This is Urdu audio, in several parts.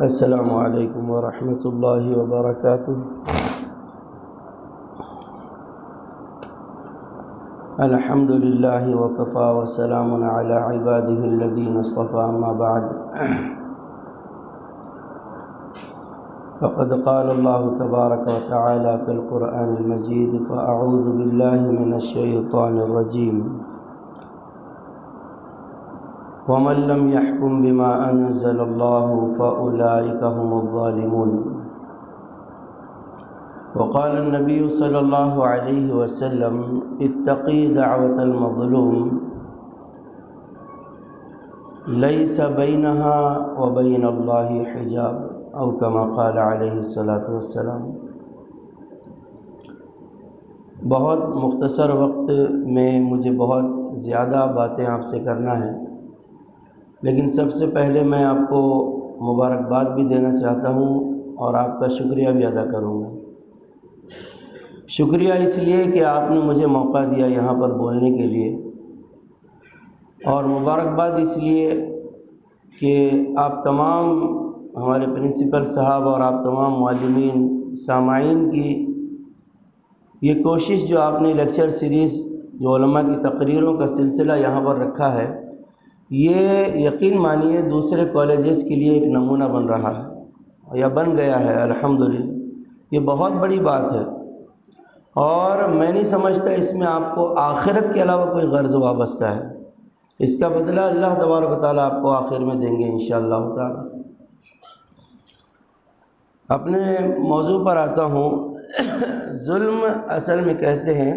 السلام علیکم ورحمۃ اللہ وبرکاتہ۔ الحمد للہ وکفی وسلام علی عبادہ الذین اصطفی، اما بعد فقد قال اللہ تبارک وتعالی فی القرآن المجید فاعوذ باللہ من الشیطان الرجیم وَمَن لَّمْ يَحْكُم بِمَا أَنزَلَ اللَّهُ فَأُولَٰئِكَ هُمُ الظَّالِمُونَ۔ وقال النبي صلى الله عليه وسلم اتقي دعوة المظلوم ليس بينها وبين الله حجاب، أو كما قال عليه الصلاة والسلام۔ بہت مختصر وقت میں مجھے بہت زیادہ باتیں آپ سے کرنا ہے، لیکن سب سے پہلے میں آپ کو مبارکباد بھی دینا چاہتا ہوں اور آپ کا شکریہ بھی ادا کروں گا۔ شکریہ اس لیے کہ آپ نے مجھے موقع دیا یہاں پر بولنے کے لیے، اور مبارکباد اس لیے کہ آپ تمام ہمارے پرنسپل صاحب اور آپ تمام معلمین سامعین کی یہ کوشش جو آپ نے لیکچر سیریز جو علماء کی تقریروں کا سلسلہ یہاں پر رکھا ہے، یہ یقین مانیے دوسرے کالجز کے لیے ایک نمونہ بن رہا ہے یا بن گیا ہے الحمدللہ۔ یہ بہت بڑی بات ہے، اور میں نہیں سمجھتا اس میں آپ کو آخرت کے علاوہ کوئی غرض وابستہ ہے۔ اس کا بدلہ اللہ تبارک و تعالیٰ آپ کو آخر میں دیں گے انشاءاللہ تعالیٰ۔ اپنے موضوع پر آتا ہوں۔ ظلم اصل میں کہتے ہیں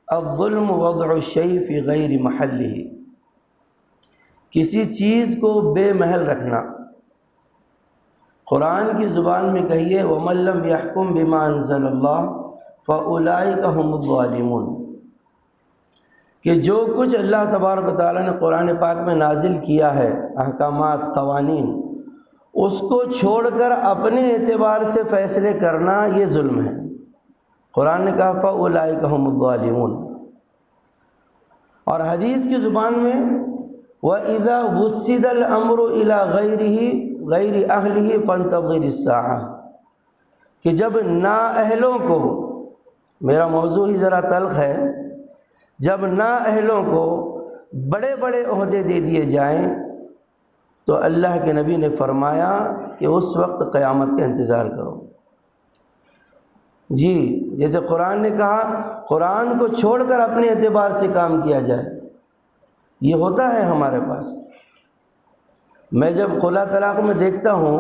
الظلم وضع الشیء فی غیر محلہ، کسی چیز کو بے محل رکھنا۔ قرآن کی زبان میں کہیے وَمَن لَّمْ يَحْكُم بِمَا أَنزَلَ اللَّهُ فَأُولَٰئِكَ هُمُ الظَّالِمُونَ، کہ جو کچھ اللہ تبارک و تعالیٰ نے قرآن پاک میں نازل کیا ہے احکامات، قوانین، اس کو چھوڑ کر اپنے اعتبار سے فیصلے کرنا یہ ظلم ہے۔ قرآن نے کہا فَأُولَٰئِكَ هُمُ الظَّالِمُونَ، اور حدیث کی زبان میں وَإِذَا وُسِّدَ الْأَمْرُ إِلَىٰ غَيْرِ أَهْلِهِ فَانْتَظِرِ السَّاعَةَ، کہ جب نااہلوں کو، میرا موضوع ہی ذرا تلخ ہے، جب نااہلوں کو بڑے بڑے عہدے دے دیے جائیں تو اللہ کے نبی نے فرمایا کہ اس وقت قیامت کا انتظار کرو۔ جی، جیسے قرآن نے کہا قرآن کو چھوڑ کر اپنے اعتبار سے کام کیا جائے، یہ ہوتا ہے ہمارے پاس۔ میں جب خلا طلاق میں دیکھتا ہوں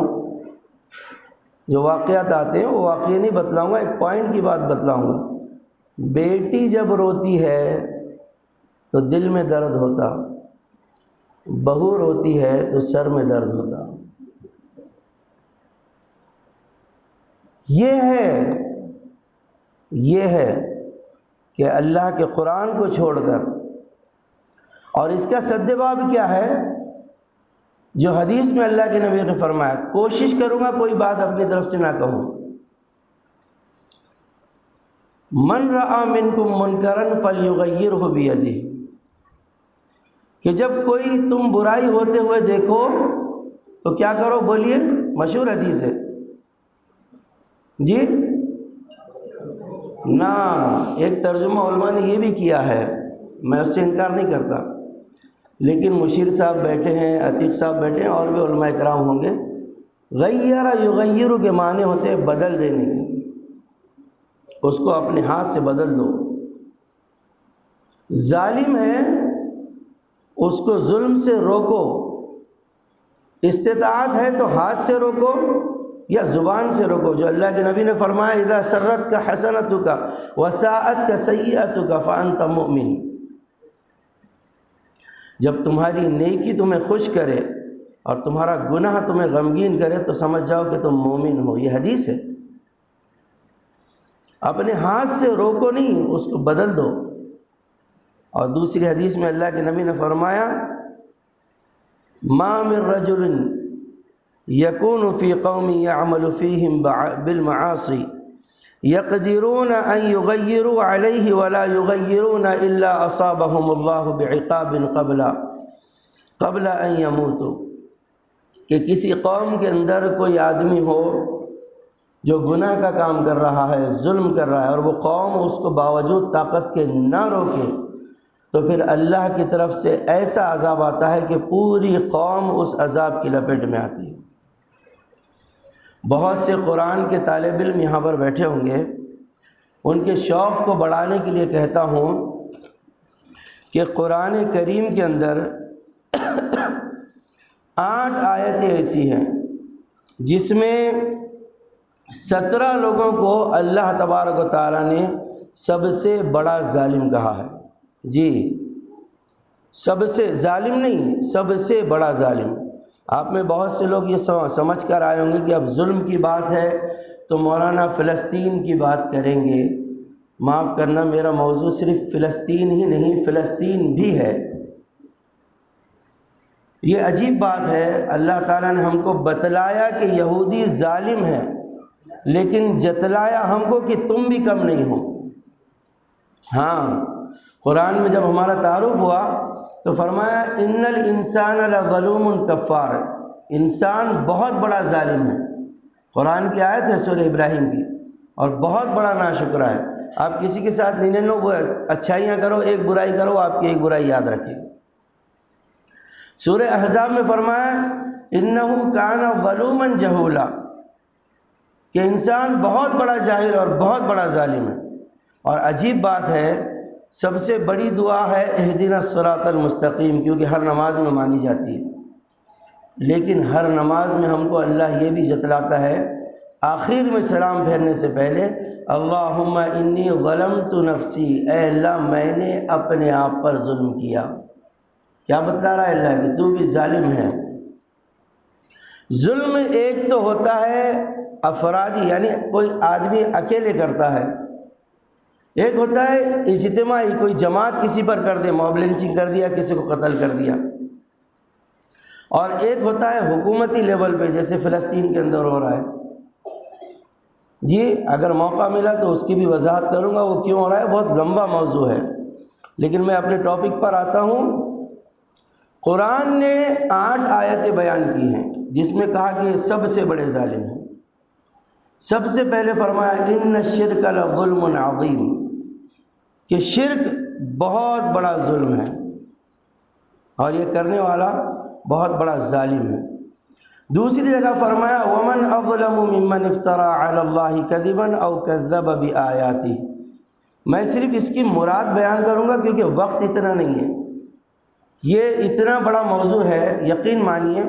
جو واقعات آتے ہیں، وہ واقعہ نہیں بتلاؤں گا، ایک پوائنٹ کی بات بتلاؤں گا۔ بیٹی جب روتی ہے تو دل میں درد ہوتا، بہو روتی ہے تو سر میں درد ہوتا۔ یہ ہے کہ اللہ کے قرآن کو چھوڑ کر، اور اس کا سدباب کیا ہے؟ جو حدیث میں اللہ کے نبی نے فرمایا، کوشش کروں گا کوئی بات اپنی طرف سے نہ کہوں۔ من رأى منکم منکرا فلیغیرہ بیدہ، کہ جب کوئی تم برائی ہوتے ہوئے دیکھو تو کیا کرو؟ بولیے، مشہور حدیث ہے جی نا۔ ایک ترجمہ علماء نے یہ بھی کیا ہے، میں اس سے انکار نہیں کرتا، لیکن مشیر صاحب بیٹھے ہیں، عتیق صاحب بیٹھے ہیں، اور بھی علماء کرام ہوں گے۔ غیر یغیر کے معنی ہوتے ہیں بدل دینے کے، اس کو اپنے ہاتھ سے بدل دو۔ ظالم ہے اس کو ظلم سے روکو، استطاعت ہے تو ہاتھ سے روکو یا زبان سے روکو۔ جو اللہ کے نبی نے فرمایا اذا سرتک حسنتک وساءتک سیئتک فانت مؤمن، جب تمہاری نیکی تمہیں خوش کرے اور تمہارا گناہ تمہیں غمگین کرے تو سمجھ جاؤ کہ تم مومن ہو۔ یہ حدیث ہے۔ اپنے ہاتھ سے روکو نہیں، اس کو بدل دو۔ اور دوسری حدیث میں اللہ کے نبی نے فرمایا ما من رجل یکون فی قوم یعمل فیہم بالمعاصی یقدرون ان یغیروا علیہ ولا یغیرون الا اصابہم اللہ بعقاب قبل ان یموتوا، کہ کسی قوم کے اندر کوئی آدمی ہو جو گناہ کا کام کر رہا ہے، ظلم کر رہا ہے، اور وہ قوم اس کو باوجود طاقت کے نہ روکے، تو پھر اللہ کی طرف سے ایسا عذاب آتا ہے کہ پوری قوم اس عذاب کی لپیٹ میں آتی ہے۔ بہت سے قرآن کے طالب علم یہاں پر بیٹھے ہوں گے، ان کے شوق کو بڑھانے کے لیے کہتا ہوں کہ قرآن کریم کے اندر 8 آیتیں ایسی ہیں جس میں 17 لوگوں کو اللہ تبارک و تعالیٰ نے سب سے بڑا ظالم کہا ہے۔ جی، سب سے ظالم نہیں، سب سے بڑا ظالم۔ آپ میں بہت سے لوگ یہ سمجھ کر آئے ہوں گے کہ اب ظلم کی بات ہے تو مولانا فلسطین کی بات کریں گے۔ معاف کرنا، میرا موضوع صرف فلسطین ہی نہیں، فلسطین بھی ہے۔ یہ عجیب بات ہے، اللہ تعالیٰ نے ہم کو بتلایا کہ یہودی ظالم ہے، لیکن جتلایا ہم کو کہ تم بھی کم نہیں ہو۔ ہاں، قرآن میں جب ہمارا تعارف ہوا تو فرمایا ان الانسان لظلوم کفار، انسان بہت بڑا ظالم ہے۔ قرآن کی آیت ہے سورہ ابراہیم کی، اور بہت بڑا ناشکرا ہے۔ آپ کسی کے ساتھ 99 اچھائیاں کرو، ایک برائی کرو، آپ کی ایک برائی یاد رکھے۔ سورہ احزاب میں فرمایا انہ کان ظلوما جہولا، کہ انسان بہت بڑا جاہل اور بہت بڑا ظالم ہے۔ اور عجیب بات ہے، سب سے بڑی دعا ہے اہدنا الصراط المستقیم، کیونکہ ہر نماز میں مانی جاتی ہے، لیکن ہر نماز میں ہم کو اللہ یہ بھی جتلاتا ہے آخر میں سلام پھیرنے سے پہلے، اللہم انی ظلمت نفسی، اے اللہ میں نے اپنے آپ پر ظلم کیا۔ کیا بتلا رہا ہے اللہ کہ تو بھی ظالم ہے۔ ظلم ایک تو ہوتا ہے افرادی، یعنی کوئی آدمی اکیلے کرتا ہے، ایک ہوتا ہے اجتماعی، کوئی جماعت کسی پر کر دے، موب لنچنگ کر دیا، کسی کو قتل کر دیا، اور ایک ہوتا ہے حکومتی لیول پہ، جیسے فلسطین کے اندر ہو رہا ہے۔ جی، اگر موقع ملا تو اس کی بھی وضاحت کروں گا، وہ کیوں ہو رہا ہے، بہت لمبا موضوع ہے، لیکن میں اپنے ٹاپک پر آتا ہوں۔ قرآن نے 8 آیتیں بیان کی ہیں جس میں کہا کہ سب سے بڑے ظالم ہیں۔ سب سے پہلے فرمایا ان الشرک لظلم عظیم، کہ شرک بہت بڑا ظلم ہے اور یہ کرنے والا بہت بڑا ظالم ہے۔ دوسری جگہ فرمایا ومن اظلم ممن افترى علی اللہ کذبا او کذب بآیاتہ۔ میں صرف اس کی مراد بیان کروں گا کیونکہ وقت اتنا نہیں ہے، یہ اتنا بڑا موضوع ہے، یقین مانیے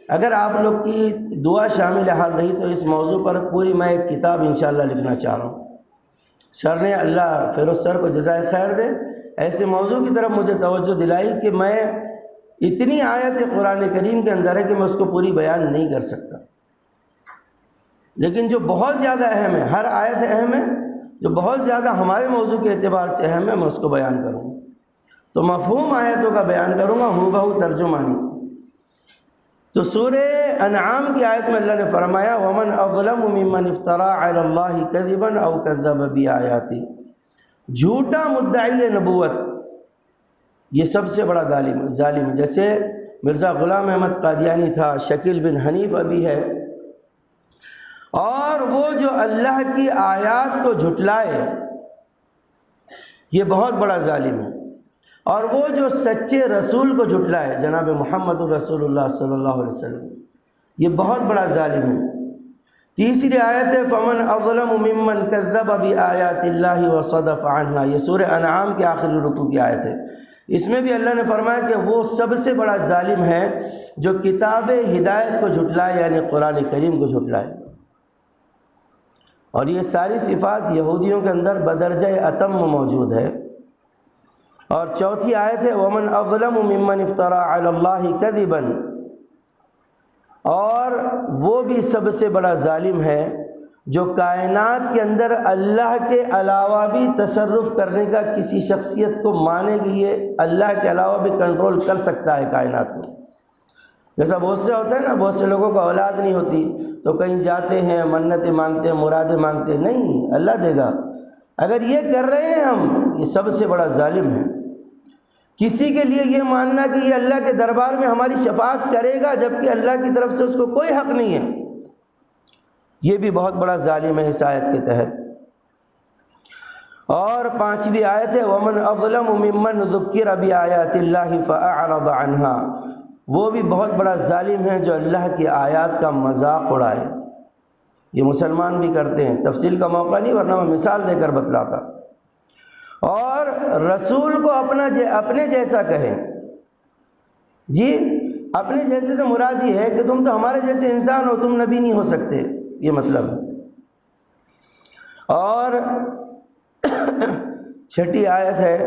اگر آپ لوگ کی دعا شامل حال رہی تو اس موضوع پر پوری میں ایک کتاب انشاءاللہ لکھنا چاہ رہا ہوں۔ سر نے، اللہ فیروز سر کو جزائے خیر دے، ایسے موضوع کی طرف مجھے توجہ دلائی کہ میں اتنی آیت قرآن کریم کے اندر ہے کہ میں اس کو پوری بیان نہیں کر سکتا، لیکن جو بہت زیادہ اہم ہے، ہر آیت اہم ہے، جو بہت زیادہ ہمارے موضوع کے اعتبار سے اہم ہے میں اس کو بیان کروں گا۔ تو مفہوم آیتوں کا بیان کروں گا، ہو بہو ترجمانی۔ تو سورہ انعام کی آیت میں اللہ نے فرمایا ومن اظلم ممن افترى علی اللہ کذبا او کذب بآیاتہ، جھوٹا مدعی نبوت یہ سب سے بڑا ظالم ہے۔ جیسے مرزا غلام احمد قادیانی تھا، شکیل بن حنیف ابھی ہے، اور وہ جو اللہ کی آیات کو جھٹلائے یہ بہت بڑا ظالم ہے، اور وہ جو سچے رسول کو جھٹلائے جناب محمد رسول اللہ صلی اللہ علیہ وسلم، یہ بہت بڑا ظالم ہے۔ تیسری آیت ہے فمن اظلم ممن کذب بآیات اللہ وصدف عنہا، یہ سورہ انعام کے آخری رکوع کی آیت ہے۔ اس میں بھی اللہ نے فرمایا کہ وہ سب سے بڑا ظالم ہے جو کتاب ہدایت کو جھٹلائے، یعنی قرآن کریم کو جھٹلائے۔ اور یہ ساری صفات یہودیوں کے اندر بدرجہ اتم موجود ہے۔ اور چوتھی آیت ہے ومن اظلم ممن افترى علی اللہ کذبا، اور وہ بھی سب سے بڑا ظالم ہے جو کائنات کے اندر اللہ کے علاوہ بھی تصرف کرنے کا، کسی شخصیت کو مانے کہ یہ اللہ کے علاوہ بھی کنٹرول کر سکتا ہے کائنات کو، جیسا بہت سے ہوتا ہے نا، بہت سے لوگوں کو اولاد نہیں ہوتی تو کہیں جاتے ہیں، منتیں مانگتے ہیں، مرادیں مانگتے ہیں، نہیں، اللہ دے گا۔ اگر یہ کر رہے ہیں ہم، یہ سب سے بڑا ظالم ہے۔ کسی کے لیے یہ ماننا کہ یہ اللہ کے دربار میں ہماری شفاعت کرے گا جبکہ اللہ کی طرف سے اس کو کوئی حق نہیں ہے، یہ بھی بہت بڑا ظالم ہے اس آیت کے تحت۔ اور 5ویں آیت ہے وَمَنْ أَظْلَمُ مِمَّنْ ذُكِّرَ بِآيَاتِ اللَّهِ فَأَعْرَضَ عَنْهَا، وہ بھی بہت بڑا ظالم ہے جو اللہ کی آیات کا مذاق اڑائے۔ یہ مسلمان بھی کرتے ہیں، تفصیل کا موقع نہیں ورنہ میں مثال دے کر بتلاتا۔ اور رسول کو اپنے جیسا کہیں، جی اپنے جیسے سے مراد یہ ہے کہ تم تو ہمارے جیسے انسان ہو، تم نبی نہیں ہو سکتے، یہ مطلب ہے۔ اور 6ٹھی آیت ہے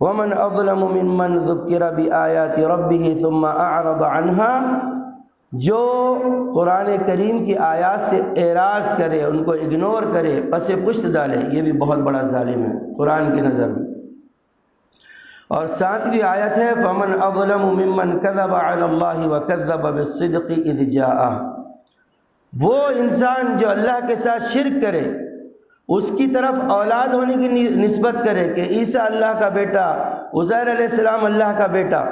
وَمَنْ أَظْلَمُ مِمَّنْ ذُكِّرَ بِآيَاتِ رَبِّهِ ثُمَّ أَعْرَضَ عَنْهَا، جو قرآن کریم کی آیات سے اعراض کرے، ان کو اگنور کرے، پس پشت ڈالے، یہ بھی بہت بڑا ظالم ہے قرآن کی نظر میں۔ اور 7ویں آیت ہے فَمَنْ أَظْلَمُ مِمَّنْ كَذَبَ عَلَى اللَّهِ وَكَذَّبَ بِالصِّدْقِ إِذْ جَاءَهُ، وہ انسان جو اللہ کے ساتھ شرک کرے، اس کی طرف اولاد ہونے کی نسبت کرے کہ عیسیٰ اللہ کا بیٹا، عزیر علیہ السلام اللہ کا بیٹا،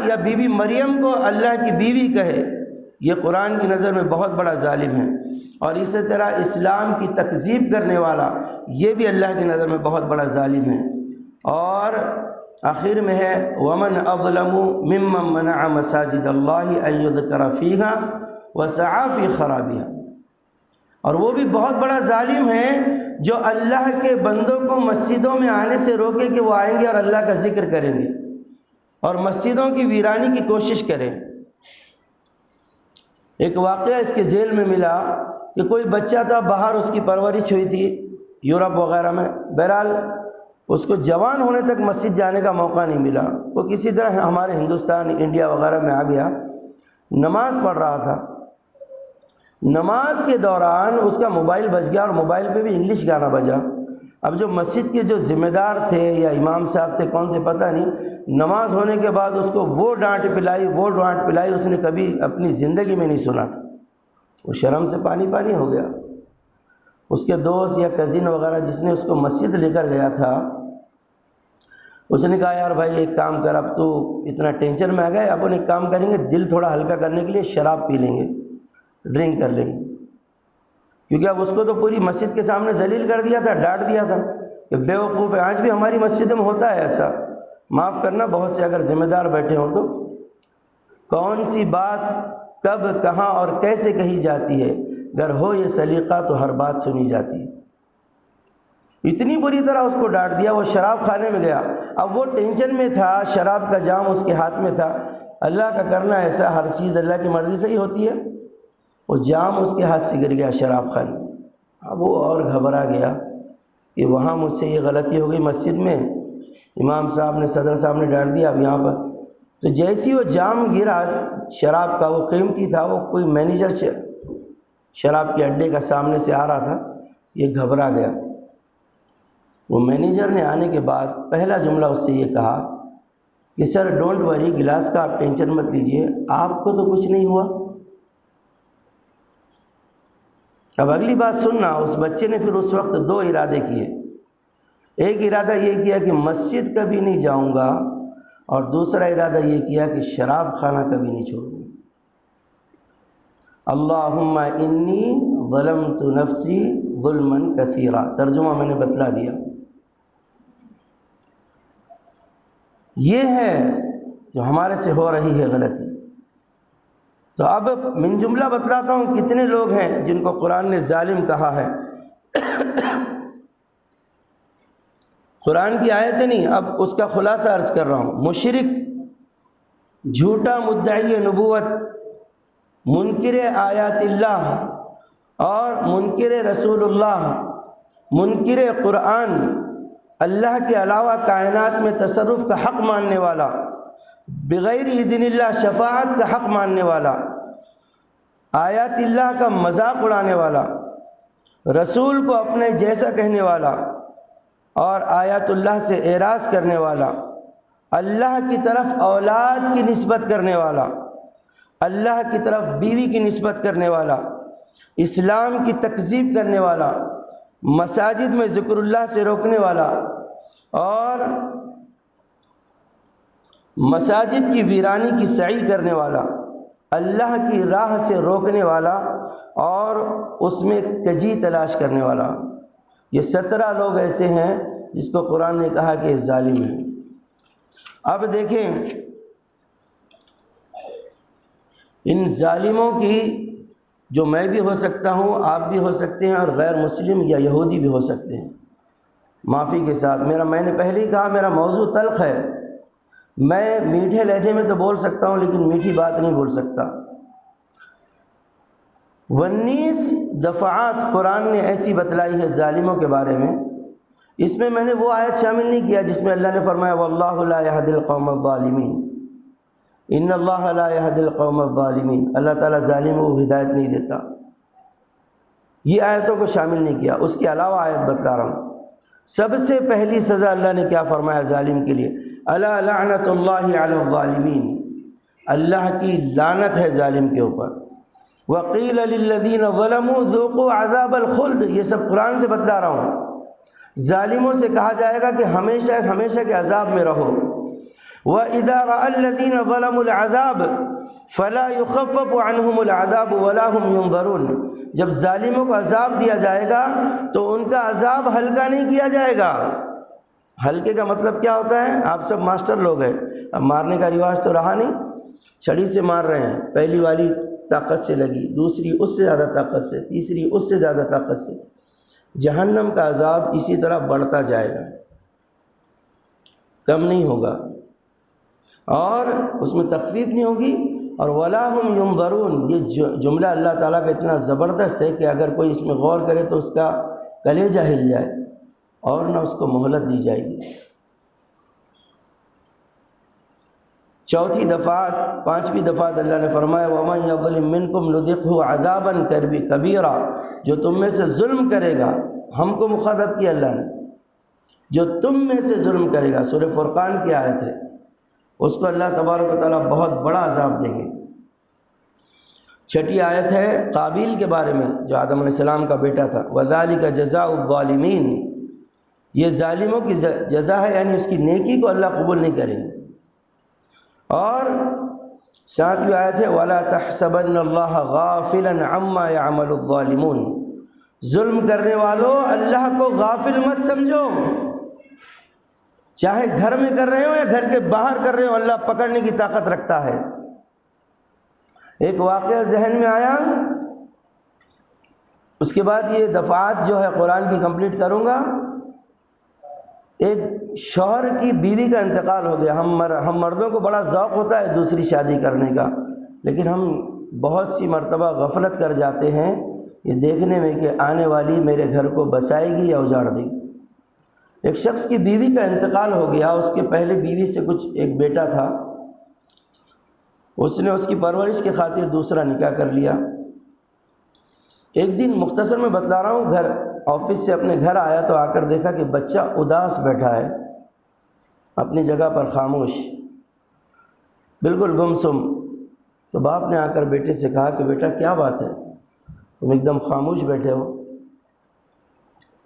یا بی بی مریم کو اللہ کی بیوی کہے، یہ قرآن کی نظر میں بہت بڑا ظالم ہے۔ اور اسی طرح اسلام کی تکذیب کرنے والا، یہ بھی اللہ کی نظر میں بہت بڑا ظالم ہے۔ اور آخر میں ہے وَمَنْ أَظْلَمُ مِمَّنْ مَنَعَ مَسَاجِدَ اللَّهِ أَن يُذْكَرَ فِيهَا وَسَعَىٰ فِي خَرَابِهَا، اور وہ بھی بہت بڑا ظالم ہے جو اللہ کے بندوں کو مسجدوں میں آنے سے روکے کہ وہ آئیں گے اور اللہ کا ذکر کریں گے، اور مسجدوں کی ویرانی کی کوشش کریں۔ ایک واقعہ اس کے ذیل میں ملا کہ کوئی بچہ تھا، باہر اس کی پرورش ہوئی تھی یورپ وغیرہ میں، بہرحال اس کو جوان ہونے تک مسجد جانے کا موقع نہیں ملا، وہ کسی طرح ہمارے ہندوستان، انڈیا وغیرہ میں آ گیا، نماز پڑھ رہا تھا۔ نماز کے دوران اس کا موبائل بج گیا، اور موبائل پہ بھی انگلش گانا بجا۔ اب جو مسجد کے جو ذمہ دار تھے یا امام صاحب تھے، کون تھے پتہ نہیں، نماز ہونے کے بعد اس کو وہ ڈانٹ پلائی اس نے کبھی اپنی زندگی میں نہیں سنا تھا۔ وہ شرم سے پانی پانی ہو گیا۔ اس کے دوست یا کزن وغیرہ جس نے اس کو مسجد لے کر گیا تھا، اس نے کہا یار بھائی ایک کام کر، اب تو اتنا ٹینشن میں آ گئے، اب ایک کام کریں گے، دل تھوڑا ہلکا کرنے کے لیے شراب پی لیں گے، ڈرنک کر لیں گے، کیونکہ اب اس کو تو پوری مسجد کے سامنے ذلیل کر دیا تھا، ڈانٹ دیا تھا کہ بے وقوف ہے۔ آج بھی ہماری مسجد میں ہوتا ہے ایسا، معاف کرنا بہت سے اگر ذمہ دار بیٹھے ہوں تو، کون سی بات کب کہاں اور کیسے کہی جاتی ہے، اگر ہو یہ سلیقہ تو ہر بات سنی جاتی ہے۔ اتنی بری طرح اس کو ڈانٹ دیا، وہ شراب کھانے میں گیا۔ اب وہ ٹینشن میں تھا، شراب کا جام اس کے ہاتھ میں تھا، اللہ کا کرنا ایسا، ہر چیز اللہ کی مرضی سے ہی ہوتی ہے، وہ جام اس کے ہاتھ سے گر گیا شراب خانے۔ اب وہ اور گھبرا گیا کہ وہاں مجھ سے یہ غلطی ہو گئی، مسجد میں امام صاحب نے، صدر صاحب نے ڈانٹ دیا، اب یہاں پر تو جیسی وہ جام گرا شراب کا، وہ قیمتی تھا، وہ کوئی مینیجر شراب کے اڈے کا سامنے سے آ رہا تھا، یہ گھبرا گیا۔ وہ مینیجر نے آنے کے بعد پہلا جملہ اس سے یہ کہا کہ سر ڈونٹ وری، گلاس کا آپ ٹینشن مت لیجئے، آپ کو تو کچھ نہیں ہوا۔ اب اگلی بات سننا، اس بچے نے پھر اس وقت 2 ارادے کیے۔ ایک ارادہ یہ کیا کہ مسجد کبھی نہیں جاؤں گا، اور دوسرا ارادہ یہ کیا کہ شراب خانہ کبھی نہیں چھوڑوں گا۔ اللہم انی ظلمت نفسی ظلما کثیرا، ترجمہ میں نے بتلا دیا۔ یہ ہے جو ہمارے سے ہو رہی ہے غلطی۔ تو اب من جملہ بتلاتا ہوں کتنے لوگ ہیں جن کو قرآن نے ظالم کہا ہے۔ قرآن کی آیتیں نہیں، اب اس کا خلاصہ عرض کر رہا ہوں۔ مشرک، جھوٹا مدعی نبوت، منکر آیات اللہ اور منکر رسول اللہ، منکر قرآن، اللہ کے علاوہ کائنات میں تصرف کا حق ماننے والا، بغیر اذن اللہ شفاعت کا حق ماننے والا، آیات اللہ کا مذاق اڑانے والا، رسول کو اپنے جیسا کہنے والا اور آیات اللہ سے اعراض کرنے والا، اللہ کی طرف اولاد کی نسبت کرنے والا، اللہ کی طرف بیوی کی نسبت کرنے والا، اسلام کی تکذیب کرنے والا، مساجد میں ذکر اللہ سے روکنے والا، اور مساجد کی ویرانی کی سعی کرنے والا، اللہ کی راہ سے روکنے والا اور اس میں کجی تلاش کرنے والا، یہ 17 لوگ ایسے ہیں جس کو قرآن نے کہا کہ ظالم ہیں۔ اب دیکھیں ان ظالموں کی، جو میں بھی ہو سکتا ہوں، آپ بھی ہو سکتے ہیں، اور غیر مسلم یا یہودی بھی ہو سکتے ہیں، معافی کے ساتھ میں نے پہلے ہی کہا میرا موضوع تلخ ہے، میں میٹھے لہجے میں تو بول سکتا ہوں لیکن میٹھی بات نہیں بول سکتا۔ 19 دفعات قرآن نے ایسی بتلائی ہے ظالموں کے بارے میں، اس میں نے وہ آیت شامل نہیں کیا جس میں اللہ نے فرمایا واللہ لا یہدی القوم الظالمین، ان اللہ لا یہدی القوم الظالمین، اللہ تعالیٰ ظالموں کو ہدایت نہیں دیتا، یہ آیتوں کو شامل نہیں کیا۔ اس کے علاوہ آیت بتلا رہا ہوں۔ سب سے پہلی سزا اللہ نے کیا فرمایا ظالم کے لیے؟ الا لعنت اللہ علی الظالمین، اللہ کی لعنت ہے ظالم کے اوپر۔ وقیل للذین ظلموا ذوقوا عذاب الخلد، یہ سب قرآن سے بتلا رہا ہوں۔ ظالموں سے کہا جائے گا کہ ہمیشہ ہمیشہ کے عذاب میں رہو۔ وَإِذَا رَأَى الَّذِينَ ظَلَمُوا الْعَذَابَ فَلَا يُخَفَّفُ عَنْهُمُ الْعَذَابُ وَلَا هُمْ يُنظَرُونَ، جب ظالموں کو عذاب دیا جائے گا تو ان کا عذاب ہلکا نہیں کیا جائے گا۔ ہلکے کا مطلب کیا ہوتا ہے؟ آپ سب ماسٹر لوگ ہیں، اب مارنے کا رواج تو رہا نہیں، چھڑی سے مار رہے ہیں، پہلی والی طاقت سے لگی، دوسری اس سے زیادہ طاقت سے، تیسری اس سے زیادہ طاقت سے۔ جہنم کا عذاب اسی طرح بڑھتا جائے گا، کم نہیں ہوگا، اور اس میں تخفیف نہیں ہوگی۔ اور وَلَا هُمْ يُنظَرُونَ، یہ جملہ اللہ تعالیٰ کا اتنا زبردست ہے کہ اگر کوئی اس میں غور کرے تو اس کا کلیجہ ہل جائے، اور نہ اس کو مہلت دی جائے گی۔ چوتھی دفعات، 5ویں دفعات اللہ نے فرمایا وَمَنْ يَظْلِمْ مِنْكُمْ نُذِقْهُ عَذَابًا كَبِيرًا، جو تم میں سے ظلم کرے گا، ہم کو مخاطب کیا اللہ نے، جو تم میں سے ظلم کرے گا، سورہ فرقان کی آیت ہے، اس کو اللہ تبارک و تعالیٰ بہت بڑا عذاب دیں گے۔ 6ٹھی آیت ہے قابیل کے بارے میں جو آدم علیہ السلام کا بیٹا تھا، وَذَلِكَ جَزَاءُ الظَّالِمِينَ، یہ ظالموں کی جزا ہے، یعنی اس کی نیکی کو اللہ قبول نہیں کریں گے۔ اور 7ویں آیت ہے وَلَا تَحْسَبَنَّ اللَّهَ غَافِلًا عَمَّا يَعْمَلُ الظَّالِمُونَ، ظلم کرنے والوں اللہ کو غافل مت سمجھو، چاہے گھر میں کر رہے ہو یا گھر کے باہر کر رہے ہو، اللہ پکڑنے کی طاقت رکھتا ہے۔ ایک واقعہ ذہن میں آیا، اس کے بعد یہ دفعات جو ہے قرآن کی کمپلیٹ کروں گا۔ ایک شوہر کی بیوی کا انتقال ہو گیا، ہم مردوں کو بڑا ذوق ہوتا ہے دوسری شادی کرنے کا، لیکن ہم بہت سی مرتبہ غفلت کر جاتے ہیں یہ دیکھنے میں کہ آنے والی میرے گھر کو بسائے گی یا اجاڑ دے گی۔ ایک شخص کی بیوی کا انتقال ہو گیا، اس کے پہلے بیوی سے ایک بیٹا تھا، اس نے اس کی پرورش کی خاطر دوسرا نکاح کر لیا۔ ایک دن مختصر میں بتلا رہا ہوں، آفس سے اپنے گھر آیا تو آ کر دیکھا کہ بچہ اداس بیٹھا ہے اپنی جگہ پر، خاموش، بالکل گمسم۔ تو باپ نے آ کر بیٹے سے کہا کہ بیٹا کیا بات ہے، تم ایک دم خاموش بیٹھے ہو؟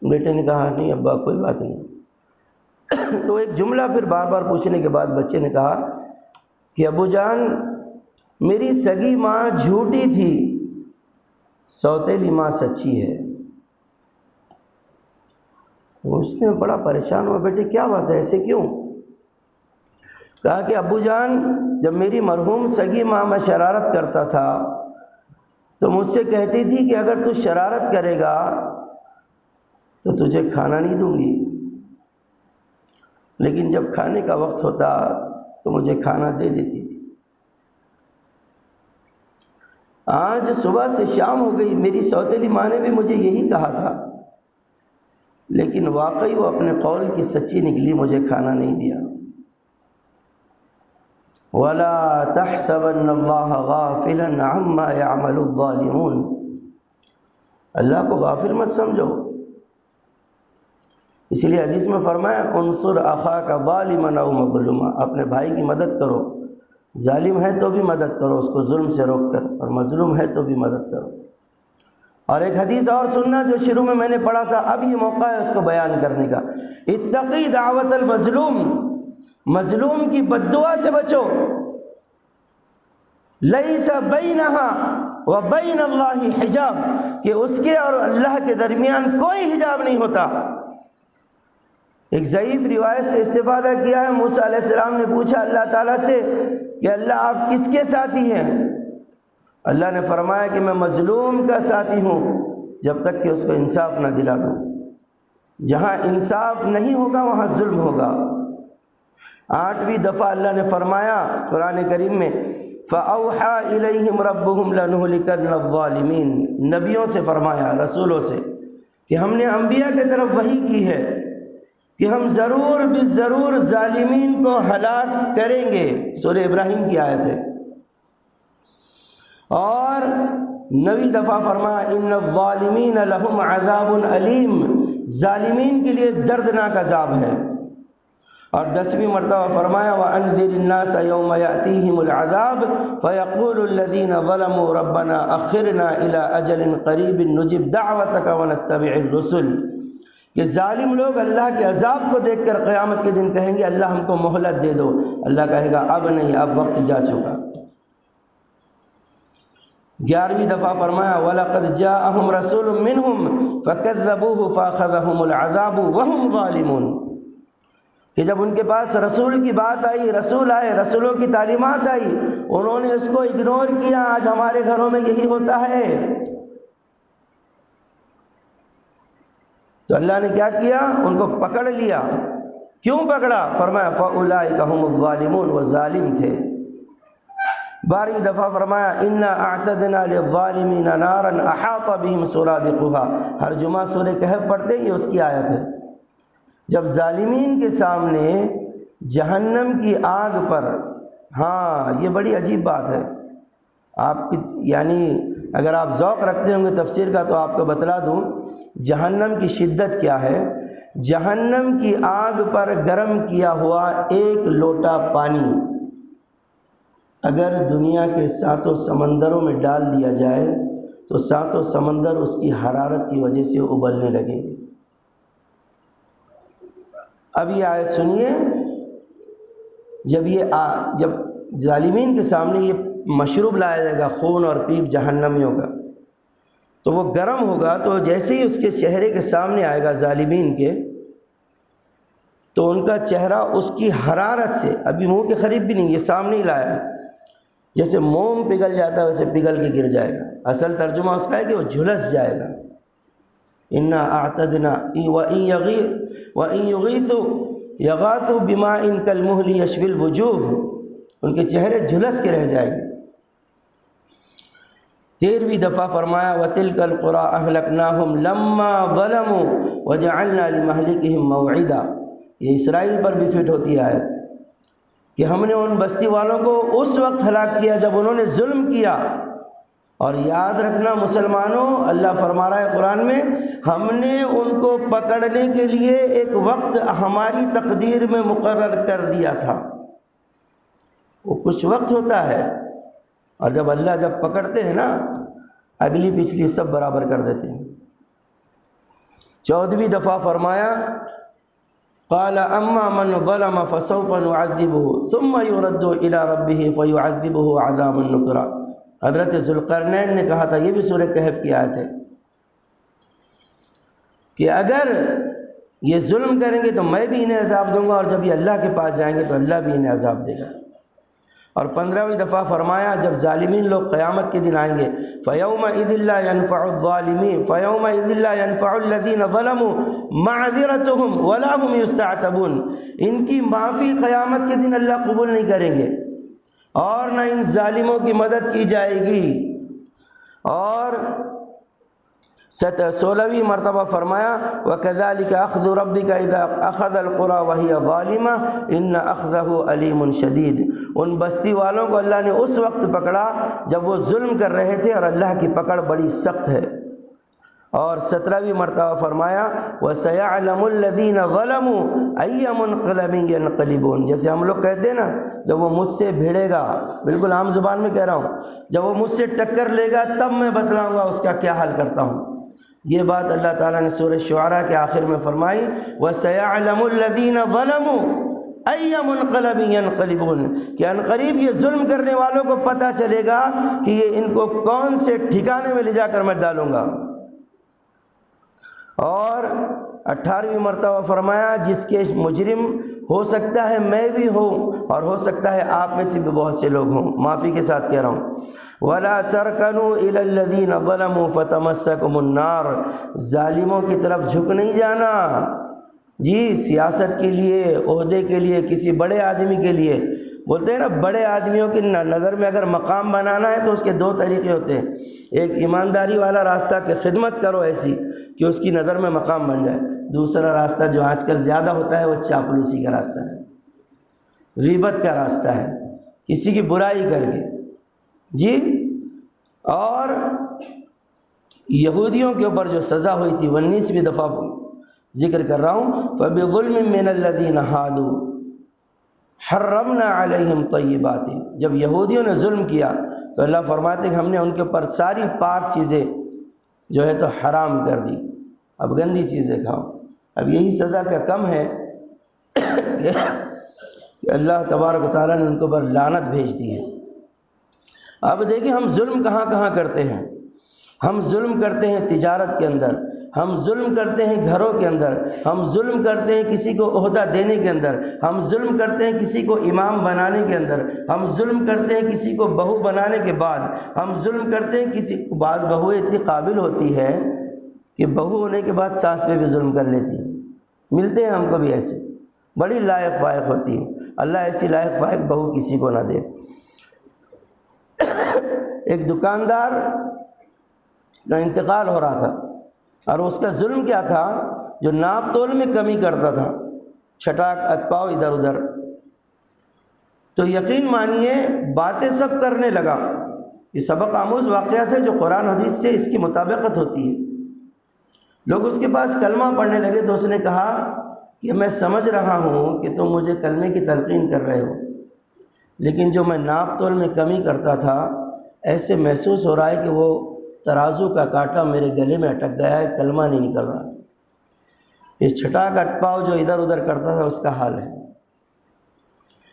بیٹے نے کہا نہیں ابا کوئی بات نہیں۔ تو ایک جملہ پھر بار بار پوچھنے کے بعد بچے نے کہا کہ ابو جان میری سگی ماں جھوٹی تھی، سوتیلی ماں سچی ہے۔ اس میں بڑا پریشان ہوا، بیٹے کیا بات ہے، ایسے کیوں؟ کہا کہ ابو جان جب میری مرحوم سگی ماں میں شرارت کرتا تھا تو مجھ سے کہتی تھی کہ اگر تو شرارت کرے گا تو تجھے کھانا نہیں دوں گی، لیکن جب کھانے کا وقت ہوتا تو مجھے کھانا دے دیتی تھی۔ آج صبح سے شام ہو گئی، میری سوتیلی ماں نے بھی مجھے یہی کہا تھا، لیکن واقعی وہ اپنے قول کی سچی نکلی، مجھے کھانا نہیں دیا۔ وَلَا تَحْسَبَنَّ اللَّهَ غَافِلًا عَمَّا يَعْمَلُ الظَّالِمُونَ، اللہ کو غافل مت سمجھو، اس لیے حدیث میں فرمایا انصر اخاک ظالما او مظلوما، اپنے بھائی کی مدد کرو، ظالم ہے تو بھی مدد کرو اس کو ظلم سے روک کر، اور مظلوم ہے تو بھی مدد کرو۔ اور ایک حدیث اور سننا جو شروع میں نے پڑھا تھا، اب یہ موقع ہے اس کو بیان کرنے کا، اتقی دعوت المظلوم، مظلوم کی بد دعا سے بچو، لیس بینہا وبین اللہ حجاب، کہ اس کے اور اللہ کے درمیان کوئی حجاب نہیں ہوتا۔ ایک ضعیف روایت سے استفادہ کیا ہے، موسیٰ علیہ السلام نے پوچھا اللہ تعالیٰ سے کہ اللہ آپ کس کے ساتھی ہیں؟ اللہ نے فرمایا کہ میں مظلوم کا ساتھی ہوں جب تک کہ اس کو انصاف نہ دلا دوں، جہاں انصاف نہیں ہوگا وہاں ظلم ہوگا۔ 8ویں دفعہ اللہ نے فرمایا قرآن کریم میں فَأَوْحَى إِلَيْهِمْ رَبُّهُمْ لَنُهْلِكَنَّ الظَّالِمِينَ، نبیوں سے فرمایا، رسولوں سے، کہ ہم نے انبیاء کی طرف وحی کی ہے کہ ہم ضرور بالضرور ظالمین کو ہلاک کریں گے، سورہ ابراہیم کی آیت ہے۔ اور 9ویں دفعہ فرمایا ان الظالمین لہم عذاب علیم، ظالمین کے لیے دردناک عذاب ہے۔ اور 10ویں مرتبہ فرمایا وَأَنذِرِ النَّاسَ يَوْمَ يَأْتِيهِمُ الْعَذَابُ فَيَقُولُ الَّذِينَ ظَلَمُوا رَبَّنَا أَخِّرْنَا إِلَىٰ أَجَلٍ قَرِيبٍ نُجِبْ دَعْوَتَكَ وَنَتَّبِعِ الرُّسُلَ، کہ ظالم لوگ اللہ کے عذاب کو دیکھ کر قیامت کے دن کہیں گے اللہ ہم کو مہلت دے دو، اللہ کہے گا اب نہیں، اب وقت جا چکا۔ 11ویں دفعہ فرمایا وَلَقَدْ جَاءَهُمْ رَسُولٌ مِّنْهُمْ فَكَذَّبُوهُ فَأَخَذَهُمُ الْعَذَابُ وَهُمْ ظَالِمُونَ، کہ جب ان کے پاس رسول کی بات آئی، رسول آئے، رسولوں کی تعلیمات آئی، انہوں نے اس کو اگنور کیا۔ آج ہمارے گھروں میں یہی ہوتا ہے۔ تو اللہ نے کیا کیا؟ ان کو پکڑ لیا۔ کیوں پکڑا؟ فرمایا فَأُولَٰئِكَ هُمُ الظَّالِمُونَ، وہ ظالم تھے۔ 12ویں دفعہ فرمایا اِنَّا أَعْتَدْنَا لِلظَّالِمِينَ نَارًا أَحَاطَ بِهِمْ سُرَادِقُهَا، ہر جمعہ سورہ کہف پڑھتے ہیں، یہ اس کی آیت ہے۔ جب ظالمین کے سامنے جہنم کی آگ پر، ہاں یہ بڑی عجیب بات ہے، آپ کی یعنی اگر آپ ذوق رکھتے ہوں گے تفسیر کا تو آپ کو بتلا دوں جہنم کی شدت کیا ہے۔ جہنم کی آگ پر گرم کیا ہوا ایک لوٹا پانی اگر دنیا کے 7 سمندروں میں ڈال دیا جائے تو 7 سمندر اس کی حرارت کی وجہ سے ابلنے لگیں گے۔ اب یہ آیت سنیے، جب ظالمین کے سامنے یہ مشروب لایا جائے گا، خون اور پیپ جہنمیوں کا، تو وہ گرم ہوگا، تو جیسے ہی اس کے چہرے کے سامنے آئے گا ظالمین کے، تو ان کا چہرہ اس کی حرارت سے، ابھی منہ کے قریب بھی نہیں، یہ سامنے ہی لایا ہے، جیسے موم پگھل جاتا ہے ویسے پگھل کے گر جائے گا۔ اصل ترجمہ اس کا ہے کہ وہ جھلس جائے گا۔ اِنَّا أَعْتَدْنَا وَإِن يُغِيثُوا يَغَاثُوا بِمَاءٍ كَالْمُهْلِ يَشْوِي الْوُجُوهَ، ان کے چہرے جھلس کے رہ جائیں گے۔ 13ویں دفعہ فرمایا وَتِلْكَ الْقُرَىٰ أَهْلَكْنَاهُمْ لَمَّا ظَلَمُوا وَجَعَلْنَا لِمَهْلِكِهِمْ مَوْعِدًا، یہ اسرائیل پر بھی فٹ ہوتی ہے کہ ہم نے ان بستی والوں کو اس وقت ہلاک کیا جب انہوں نے ظلم کیا۔ اور یاد رکھنا مسلمانوں، اللہ فرما رہا ہے قرآن میں، ہم نے ان کو پکڑنے کے لیے ایک وقت ہماری تقدیر میں مقرر کر دیا تھا۔ وہ کچھ وقت ہوتا ہے، اور جب اللہ جب پکڑتے ہیں نا، اگلی پچھلی سب برابر کر دیتے ہیں۔ 14ویں دفعہ فرمایا قال اما من ظلم فسوف نعذبه ثم يرد الى ربه فيعذبه عذابا نكرا، حضرت ذوالقرنین نے کہا تھا، یہ بھی سورہ کہف کی آیت ہے، کہ اگر یہ ظلم کریں گے تو میں بھی انہیں عذاب دوں گا، اور جب یہ اللہ کے پاس جائیں گے تو اللہ بھی انہیں عذاب دے گا۔ اور 15ویں دفعہ فرمایا جب ظالمین لوگ قیامت کے دن آئیں گے فَيَوْمَئِذٍ لَّا يَنفَعُ الظَّالِمِينَ فَيَوْمَئِذٍ لَّا يَنفَعُ الَّذِينَ ظَلَمُوا مَعْذِرَتُهُمْ وَلَا هُمْ يُسْتَعْتَبُونَ، ان کی معافی قیامت کے دن اللہ قبول نہیں کریں گے، اور نہ ان ظالموں کی مدد کی جائے گی۔ اور 16ویں مرتبہ فرمایا وَكَذَلِكَ أَخْذُ رَبِّكَ إِذَا أَخَذَ الْقُرَىٰ وَهِيَ ظَالِمَةٌ إِنَّ أَخْذَهُ أَلِيمٌ شَدِيدٌ، ان بستی والوں کو اللہ نے اس وقت پکڑا جب وہ ظلم کر رہے تھے، اور اللہ کی پکڑ بڑی سخت ہے۔ اور 17ویں مرتبہ فرمایا وَسَيَعْلَمُ الَّذِينَ ظَلَمُوا أَيَّ مُنْقَلَبٍ يَنْقَلِبُونَ، جیسے ہم لوگ کہتے ہیں نا جب وہ مجھ سے بھیڑے گا، بالکل عام زبان میں کہہ رہا ہوں، جب وہ مجھ سے ٹکر لے گا تب میں بتلاؤں گا اس کا کیا حل کرتا ہوں۔ یہ بات اللہ تعالیٰ نے سورہ شعراء کے آخر میں فرمائی وَسَيَعْلَمُ الَّذِينَ ظَلَمُوا أَيَّ مُنْقَلَبٍ يَنْقَلِبُونَ، کہ عنقریب یہ ظلم کرنے والوں کو پتہ چلے گا کہ یہ ان کو کون سے ٹھکانے میں لے جا کر میں ڈالوں گا۔ اور 18ویں مرتبہ فرمایا جس کے مجرم ہو سکتا ہے میں بھی ہوں اور ہو سکتا ہے آپ میں سے بھی بہت سے لوگ ہوں، معافی کے ساتھ کہہ رہا ہوں، وَلَا تَرْكَنُوا إِلَى الَّذِينَ ظَلَمُوا فَتَمَسَّكُمُ النَّارُ، ظالموں کی طرف جھک نہیں جانا جی، سیاست کے لیے، عہدے کے لیے، کسی بڑے آدمی کے لیے۔ بولتے ہیں نا بڑے آدمیوں کی نظر میں اگر مقام بنانا ہے تو اس کے دو طریقے ہوتے ہیں، ایک ایمانداری والا راستہ کہ خدمت کرو ایسی کہ اس کی نظر میں مقام بن جائے، دوسرا راستہ جو آج کل زیادہ ہوتا ہے وہ چاپلوسی کا راستہ ہے، غیبت کا راستہ ہے، کسی کی برائی کر کے جی۔ اور یہودیوں کے اوپر جو سزا ہوئی تھی 19ویں دفعہ ذکر کر رہا ہوں، فَبِظُلْمٍ مِّنَ الَّذِينَ هَادُوا حَرَّمْنَا عَلَيْهِمْ طَيِّبَاتٍ، جب یہودیوں نے ظلم کیا تو اللہ فرماتے ہیں کہ ہم نے ان کے اوپر ساری پاک چیزیں جو ہے تو حرام کر دی، اب گندی چیزیں کھاؤ۔ اب یہی سزا کا کم ہے کہ اللہ تبارک و تعالیٰ نے ان کے اوپر لعنت بھیج دی ہے۔ اب دیکھیں ہم ظلم کہاں کہاں کرتے ہیں، ہم ظلم کرتے ہیں تجارت کے اندر، ہم ظلم کرتے ہیں گھروں کے اندر، ہم ظلم کرتے ہیں کسی کو عہدہ دینے کے اندر، ہم ظلم کرتے ہیں کسی کو امام بنانے کے اندر، ہم ظلم کرتے ہیں کسی کو بہو بنانے کے بعد، ہم ظلم کرتے ہیں کسی بعض بہویں اتنی قابل ہوتی ہے کہ بہو ہونے کے بعد ساس پہ بھی ظلم کر لیتی ہیں، ملتے ہیں ہم کو بھی ایسے، بڑی لائق فائق ہوتی ہیں، اللہ ایسی لائق فائق بہو کسی کو نہ دے۔ ایک دکاندار کا انتقال ہو رہا تھا اور اس کا ظلم کیا تھا، جو ناپ تول میں کمی کرتا تھا، چھٹاک اتپاؤ ادھر ادھر، تو یقین مانیے باتیں سب کرنے لگا۔ یہ سبق آموز واقعات ہے جو قرآن حدیث سے اس کی مطابقت ہوتی ہے۔ لوگ اس کے پاس کلمہ پڑھنے لگے تو اس نے کہا کہ میں سمجھ رہا ہوں کہ تم مجھے کلمے کی تلقین کر رہے ہو، لیکن جو میں ناپ تول میں کمی کرتا تھا ایسے محسوس ہو رہا ہے کہ وہ ترازو کا کانٹا میرے گلے میں اٹک گیا ہے، کلمہ نہیں نکل رہا۔ یہ چھٹاک اٹپاؤ جو ادھر ادھر کرتا تھا اس کا حال ہے۔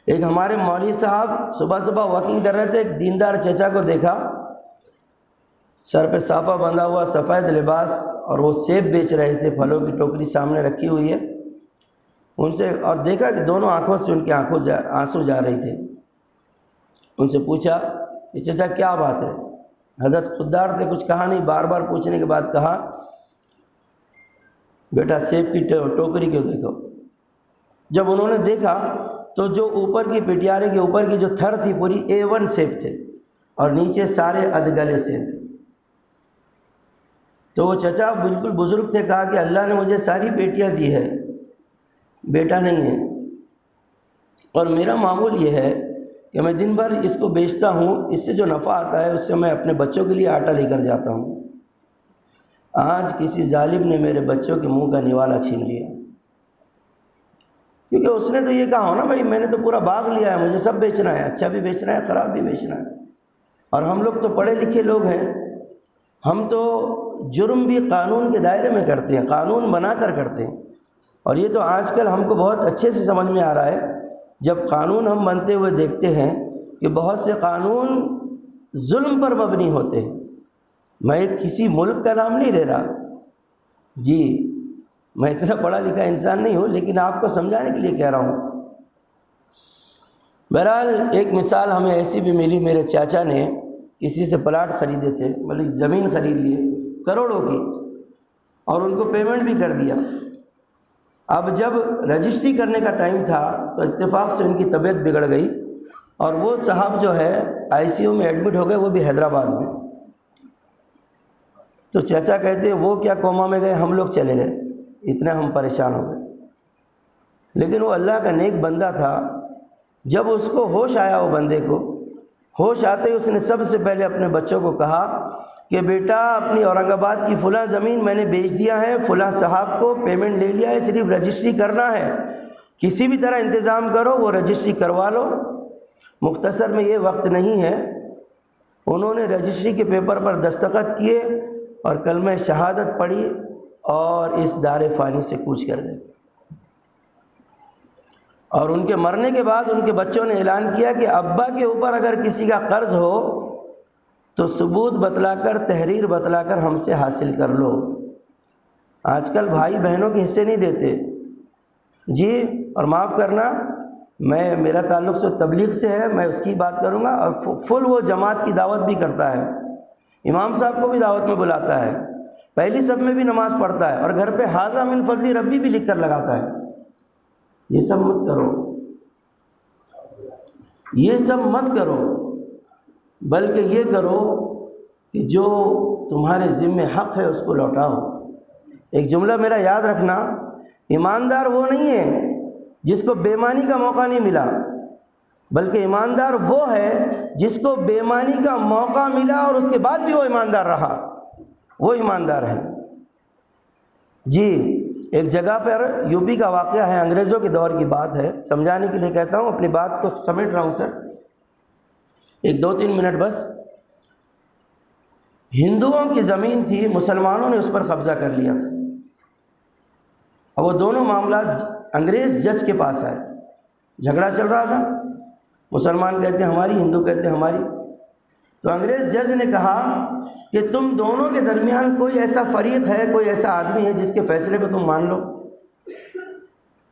ایک ہمارے مولوی صاحب صبح صبح واکنگ کر رہے تھے، ایک دیندار چچا کو دیکھا، سر پہ صافہ بندھا ہوا، سفید لباس، اور وہ سیب بیچ رہے تھے، پھلوں کی ٹوکری سامنے رکھی ہوئی ہے، ان سے اور دیکھا کہ دونوں آنکھوں سے ان کے آنسو جا رہے تھے۔ ان سے پوچھا کہ چچا کیا بات ہے؟ حضرت خوددار تھے، کچھ کہا نہیں، بار بار پوچھنے کے بعد کہا بیٹا سیب کی ٹوکری کیوں دیکھو۔ جب انہوں نے دیکھا تو جو اوپر کی پٹیارے کے اوپر کی جو تھر تھی پوری A1 سیب تھے اور نیچے سارے ادگلے سیب تھے۔ تو وہ چچا بالکل بزرگ تھے، کہا کہ اللہ نے مجھے ساری بیٹیاں دی ہے، بیٹا نہیں ہے، اور میرا معمول یہ ہے کہ میں دن بھر اس کو بیچتا ہوں، اس سے جو نفع آتا ہے اس سے میں اپنے بچوں کے لیے آٹا لے کر جاتا ہوں۔ آج کسی ظالم نے میرے بچوں کے منہ کا نوالا چھین لیا، کیونکہ اس نے تو یہ کہا ہو نا بھائی میں نے تو پورا باغ لیا ہے، مجھے سب بیچنا ہے، اچھا بھی بیچنا ہے، خراب بھی بیچنا ہے۔ اور ہم لوگ تو پڑھے لکھے لوگ ہیں، ہم تو جرم بھی قانون کے دائرے میں کرتے ہیں، قانون بنا کر کرتے ہیں، اور یہ تو آج کل ہم کو بہت اچھے سے سمجھ میں آ رہا ہے جب قانون ہم بنتے ہوئے دیکھتے ہیں کہ بہت سے قانون ظلم پر مبنی ہوتے ہیں۔ میں کسی ملک کا نام نہیں لے رہا جی، میں اتنا پڑھا لکھا انسان نہیں ہوں، لیکن آپ کو سمجھانے کے لیے کہہ رہا ہوں۔ بہرحال ایک مثال ہمیں ایسی بھی ملی، میرے چاچا نے کسی سے پلاٹ خریدے تھے، مطلب زمین خرید لیے کروڑوں کی، اور ان کو پیمنٹ بھی کر دیا۔ اب جب رجسٹری کرنے کا ٹائم تھا تو اتفاق سے ان کی طبیعت بگڑ گئی اور وہ صاحب جو ہے ICU میں ایڈمٹ ہو گئے، وہ بھی حیدرآباد میں۔ تو چچا کہتے وہ کیا کوما میں گئے، ہم لوگ چلے گئے، اتنے ہم پریشان ہو گئے۔ لیکن وہ اللہ کا نیک بندہ تھا، جب اس کو ہوش آیا، وہ بندے کو ہوش آتے ہی اس نے سب سے پہلے اپنے بچوں کو کہا کہ بیٹا اپنی اورنگ آباد کی فلاں زمین میں نے بیچ دیا ہے، فلاں صاحب کو پیمنٹ لے لیا ہے، صرف رجسٹری کرنا ہے، کسی بھی طرح انتظام کرو، وہ رجسٹری کروا لو۔ مختصر میں یہ وقت نہیں ہے، انہوں نے رجسٹری کے پیپر پر دستخط کیے اور کلمہ شہادت پڑھی اور اس دار فانی سے کوچ کر گئے۔ اور ان کے مرنے کے بعد ان کے بچوں نے اعلان کیا کہ ابا کے اوپر اگر کسی کا قرض ہو تو ثبوت بتلا کر، تحریر بتلا کر ہم سے حاصل کر لو۔ آج کل بھائی بہنوں کے حصے نہیں دیتے جی، اور معاف کرنا، میرا تعلق سے تبلیغ سے ہے، میں اس کی بات کروں گا، اور فل وہ جماعت کی دعوت بھی کرتا ہے، امام صاحب کو بھی دعوت میں بلاتا ہے، پہلی صف میں بھی نماز پڑھتا ہے، اور گھر پہ ھذا من فضل ربی بھی لکھ کر لگاتا ہے۔ یہ سب مت کرو، یہ سب مت کرو، بلکہ یہ کرو کہ جو تمہارے ذمہ حق ہے اس کو لوٹاؤ۔ ایک جملہ میرا یاد رکھنا، ایماندار وہ نہیں ہے جس کو بے ایمانی کا موقع نہیں ملا، بلکہ ایماندار وہ ہے جس کو بے ایمانی کا موقع ملا اور اس کے بعد بھی وہ ایماندار رہا، وہ ایماندار ہے۔ جی، ایک جگہ پر یو پی کا واقعہ ہے، انگریزوں کے دور کی بات ہے، سمجھانے کے لیے کہتا ہوں، اپنی بات کو سمیٹ رہا ہوں سر، ایک 2-3 منٹ بس۔ ہندوؤں کی زمین تھی، مسلمانوں نے اس پر قبضہ کر لیا تھا، اور وہ دونوں معاملات انگریز جج کے پاس آئے، جھگڑا چل رہا تھا، مسلمان کہتے ہیں ہماری، ہندو کہتے ہیں ہماری۔ تو انگریز جج نے کہا کہ تم دونوں کے درمیان کوئی ایسا فریق ہے، کوئی ایسا آدمی ہے جس کے فیصلے کو تم مان لو؟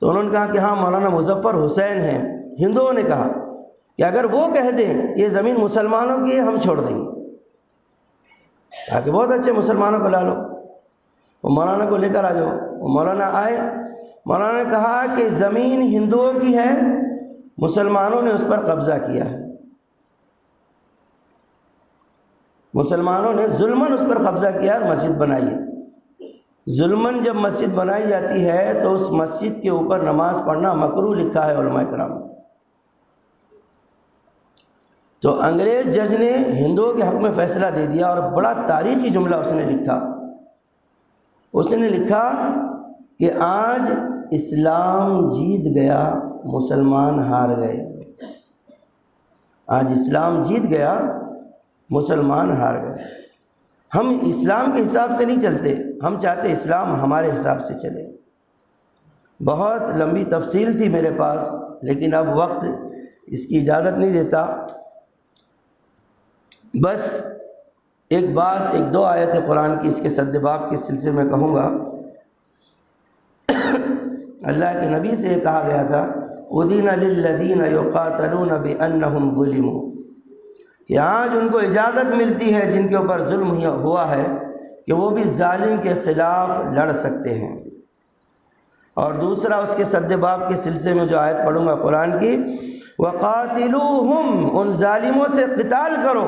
تو انہوں نے کہا کہ ہاں، مولانا مظفر حسین ہیں۔ ہندوؤں نے کہا کہ اگر وہ کہہ دیں یہ زمین مسلمانوں کی ہے، ہم چھوڑ دیں گے۔ کہا کہ بہت اچھے، مسلمانوں کو لا لو، وہ مولانا کو لے کر آ جاؤ۔ وہ مولانا آئے، مولانا نے کہا کہ زمین ہندوؤں کی ہے، مسلمانوں نے اس پر قبضہ کیا ہے، مسلمانوں نے ظلماً اس پر قبضہ کیا اور مسجد بنائی ہے۔ ظلماً جب مسجد بنائی جاتی ہے تو اس مسجد کے اوپر نماز پڑھنا مکروہ لکھا ہے علماء کرام۔ تو انگریز جج نے ہندوؤں کے حق میں فیصلہ دے دیا، اور بڑا تاریخی جملہ اس نے لکھا، اس نے لکھا کہ آج اسلام جیت گیا، مسلمان ہار گئے۔ آج اسلام جیت گیا، مسلمان ہار گئے۔ ہم اسلام کے حساب سے نہیں چلتے، ہم چاہتے اسلام ہمارے حساب سے چلے۔ بہت لمبی تفصیل تھی میرے پاس، لیکن اب وقت اس کی اجازت نہیں دیتا۔ بس ایک بات، 1-2 آیت قرآن کی اس کے سد باب کے سلسلے میں کہوں گا۔ اللہ کے نبی سے یہ کہا گیا تھا، اُذِنَ لِلَّذِينَ يُقَاتَلُونَ بِأَنَّهُمْ ظُلِمُوا، کہ آج ان کو اجازت ملتی ہے جن کے اوپر ظلم ہوا ہے کہ وہ بھی ظالم کے خلاف لڑ سکتے ہیں۔ اور دوسرا اس کے سد باب کے سلسلے میں جو آیت پڑھوں گا قرآن کی، وَقَاتِلُوهُمْ، ان ظالموں سے قتال کرو،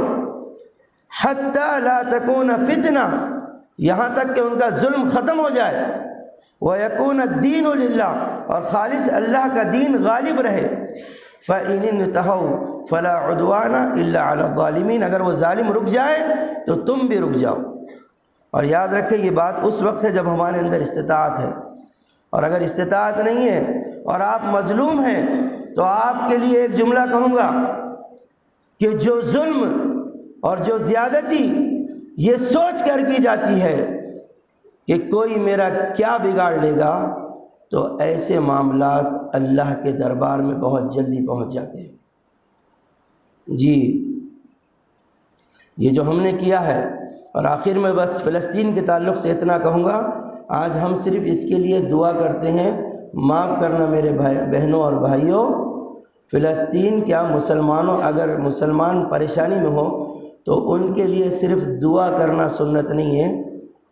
حَتَّى لَا تَكُونَ فِتْنَةٌ، یہاں تک کہ ان کا ظلم ختم ہو جائے، وَيَكُونَ الدِّينُ لِلَّهِ، اور خالص اللہ کا دین غالب رہے، فَإِنِ انْتَهَوْا فَلَا عُدْوَانَ إِلَّا عَلَى الظَّالِمِينَ، اگر وہ ظالم رک جائے تو تم بھی رک جاؤ۔ اور یاد رکھیں یہ بات اس وقت ہے جب ہمارے اندر استطاعت ہے، اور اگر استطاعت نہیں ہے اور آپ مظلوم ہیں تو آپ کے لیے ایک جملہ کہوں گا کہ جو ظلم اور جو زیادتی یہ سوچ کر کی جاتی ہے کہ کوئی میرا کیا بگاڑ لے گا، تو ایسے معاملات اللہ کے دربار میں بہت جلدی پہنچ جاتے ہیں۔ جی، یہ جو ہم نے کیا ہے، اور آخر میں بس فلسطین کے تعلق سے اتنا کہوں گا، آج ہم صرف اس کے لیے دعا کرتے ہیں، معاف کرنا میرے بہنوں اور بھائیوں، فلسطین کیا مسلمانوں، اگر مسلمان پریشانی میں ہو تو ان کے لیے صرف دعا کرنا سنت نہیں ہے،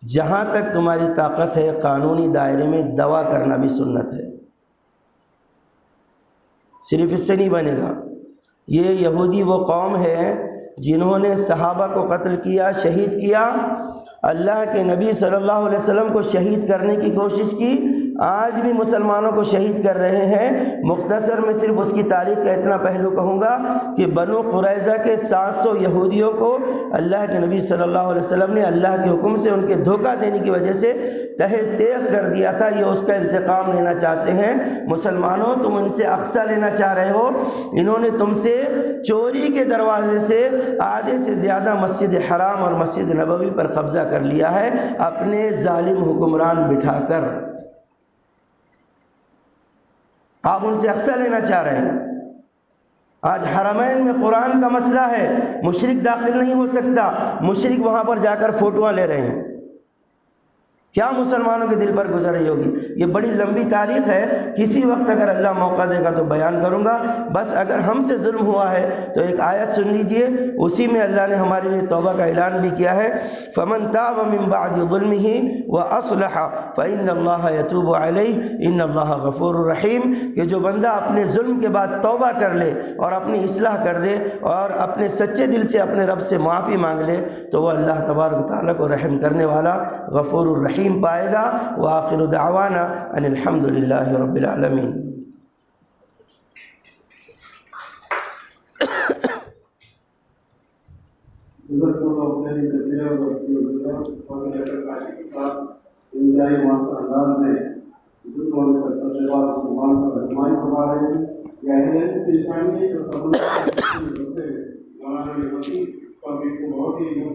جہاں تک تمہاری طاقت ہے قانونی دائرے میں دوا کرنا بھی سنت ہے۔ صرف اس سے نہیں بنے گا۔ یہ یہودی وہ قوم ہے جنہوں نے صحابہ کو قتل کیا، شہید کیا، اللہ کے نبی صلی اللہ علیہ وسلم کو شہید کرنے کی کوشش کی، آج بھی مسلمانوں کو شہید کر رہے ہیں۔ مختصر میں صرف اس کی تاریخ کا اتنا پہلو کہوں گا کہ بنو قریظہ کے 700 یہودیوں کو اللہ کے نبی صلی اللہ علیہ وسلم نے اللہ کے حکم سے ان کے دھوکہ دینے کی وجہ سے تہہ تیغ کر دیا تھا۔ یہ اس کا انتقام لینا چاہتے ہیں۔ مسلمانوں، تم ان سے اقصیٰ لینا چاہ رہے ہو۔ انہوں نے تم سے چوری کے دروازے سے آدھے سے زیادہ مسجد حرام اور مسجد نبوی پر قبضہ کر لیا ہے، اپنے ظالم حکمران بٹھا کر۔ آپ ان سے اقصیٰ لینا چاہ رہے ہیں۔ آج حرمین میں قرآن کا مسئلہ ہے، مشرک داخل نہیں ہو سکتا، مشرک وہاں پر جا کر فوٹوਆਂ لے رہے ہیں۔ کیا مسلمانوں کے دل پر گزر رہی ہوگی؟ یہ بڑی لمبی تاریخ ہے، کسی وقت اگر اللہ موقع دے گا تو بیان کروں گا۔ بس اگر ہم سے ظلم ہوا ہے تو ایک آیت سن لیجئے، اسی میں اللہ نے ہمارے لیے توبہ کا اعلان بھی کیا ہے۔ فَمَن تَابَ مِن بَعْدِ ظُلْمِهِ وَأَصْلَحَ فَإِنَّ اللَّهَ يَتُوبُ عَلَيْهِ إِنَّ اللَّهَ غَفُورٌ رَحِيمٌ، کہ جو بندہ اپنے ظلم کے بعد توبہ کر لے اور اپنی اصلاح کر دے اور اپنے سچے دل سے اپنے رب سے معافی مانگ لے تو وہ اللہ تبارک و تعالیٰ کو رحم کرنے والا غفور الرحیم پائے گا۔ وآخر دعوانا ان الحمد للہ رب العالمین۔ بہت ہی